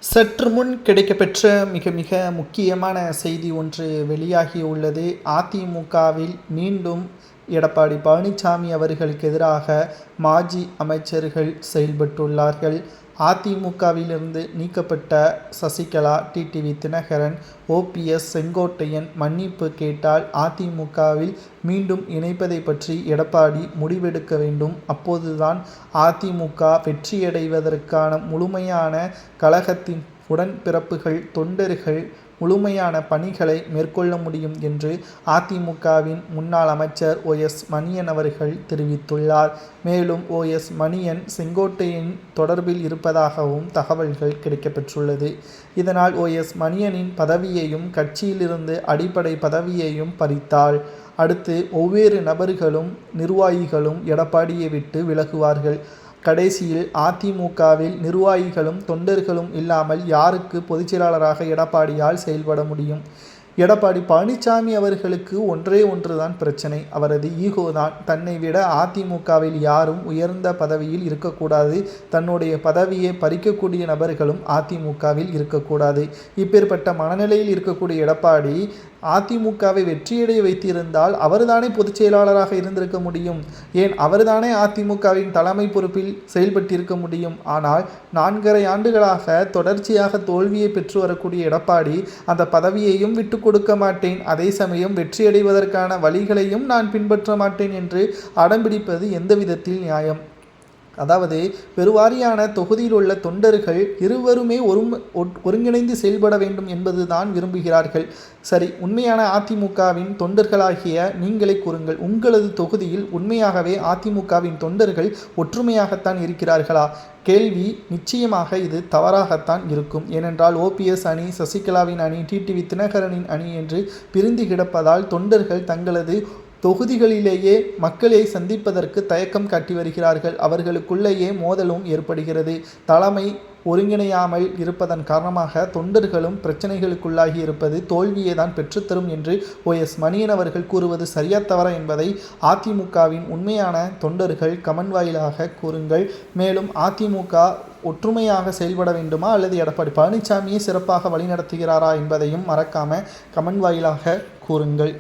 சற்று முன் கிடைக்கப்பெற்ற மிக மிக முக்கியமான செய்தி ஒன்று வெளியாகியுள்ளது. அதிமுகவில் மீண்டும் எடப்பாடி பழனிசாமி அவர்களுக்கு எதிராக மாஜி அமைச்சர்கள் செயல்பட்டுள்ளார்கள். அதிமுகவிலிருந்து நீக்கப்பட்ட சசிகலா, டிடிவி தினகரன், ஓபிஎஸ், செங்கோட்டையன் மன்னிப்பு கேட்டால் அதிமுகவில் மீண்டும் இணைப்பதை பற்றி எடப்பாடி முடிவெடுக்க வேண்டும். அப்போதுதான் அதிமுக வெற்றியடைவதற்கான முழுமையான கழகத்தின் உடன்பிறப்புகள், தொண்டர்கள் முழுமையான பணிகளை மேற்கொள்ள முடியும் என்று அதிமுகவின் முன்னாள் அமைச்சர் OS மணியன் அவர்கள் தெரிவித்துள்ளார். மேலும் OS மணியன் செங்கோட்டையன் தொடர்பில் இருப்பதாகவும் தகவல்கள் கிடைக்கப்பெற்றுள்ளது. இதனால் OS மணியனின் பதவியையும் கட்சியிலிருந்து அடிப்படை பதவியையும் பறித்தால் அடுத்து ஒவ்வொரு நபர்களும் நிர்வாகிகளும் எடப்பாடியை விட்டு விலகுவார்கள். கடைசியில் அதிமுகவில் நிர்வாகிகளும் தொண்டர்களும் இல்லாமல் யாருக்கு பொதுச்செயலாளராக எடப்பாடியால் செயல்பட முடியும்? எடப்பாடி பழனிசாமி அவர்களுக்கு ஒன்றுதான் பிரச்சனை. அவரது ஈகோ தான். தன்னை விட அதிமுகவில் யாரும் உயர்ந்த பதவியில் இருக்கக்கூடாது, தன்னுடைய பதவியை பறிக்கக்கூடிய நபர்களும் அதிமுகவில் இருக்கக்கூடாது. இப்பேற்பட்ட மனநிலையில் இருக்கக்கூடிய எடப்பாடி அதிமுகவை வெற்றியடைய வைத்திருந்தால் அவர்தானே பொதுச் செயலாளராக இருந்திருக்க முடியும். ஏன் அவர்தானே அதிமுகவின் தலைமை பொறுப்பில் செயல்பட்டிருக்க முடியும். ஆனால் 4.5 ஆண்டுகளாக தொடர்ச்சியாக தோல்வியை பெற்று வரக்கூடிய எடப்பாடி அந்த பதவியையும் விட்டு கொடுக்க மாட்டேன், அதே சமயம் வெற்றியடைவதற்கான வழிகளையும் நான் பின்பற்ற மாட்டேன் என்று அடம்பிடிப்பது எந்த விதத்தில் நியாயம்? அதாவது பெருவாரியான தொகுதியில் உள்ள தொண்டர்கள் இருவருமே ஒருங்கிணைந்து செயல்பட வேண்டும் என்பதுதான் விரும்புகிறார்கள். சரி, உண்மையான அதிமுகவின் தொண்டர்களாகிய நீங்களே கூறுங்கள், உங்களது தொகுதியில் உண்மையாகவே அதிமுகவின் தொண்டர்கள் ஒற்றுமையாகத்தான் இருக்கிறார்களா? கேள்வி நிச்சயமாக இது தவறாகத்தான் இருக்கும். ஏனென்றால் ஓபிஎஸ் அணி, சசிகலாவின் அணி, டிடிவி தினகரனின் அணி என்று பிரிந்து கிடப்பதால் தொண்டர்கள் தங்களது தொகுதிகளிலேயே மக்களை சந்திப்பதற்கு தயக்கம் காட்டி வருகிறார்கள். அவர்களுக்குள்ளேயே மோதலும் ஏற்படுகிறது. தலைமை ஒருங்கிணையாமல் இருப்பதன் காரணமாக தொண்டர்களும் பிரச்சனைகளுக்குள்ளாகி இருப்பது தோல்வியை தான் பெற்றுத்தரும் என்று OS மணியன் அவர்கள் கூறுவது சரியா தவறா என்பதை அதிமுகவின் உண்மையான தொண்டர்கள் கமெண்ட் வாயிலாக கூறுங்கள். மேலும் அதிமுக ஒற்றுமையாக செயல்பட வேண்டுமா அல்லது எடப்பாடி பழனிசாமியை சிறப்பாக வழிநடத்துகிறாரா என்பதையும் மறக்காம கமெண்ட் வாயிலாக கூறுங்கள்.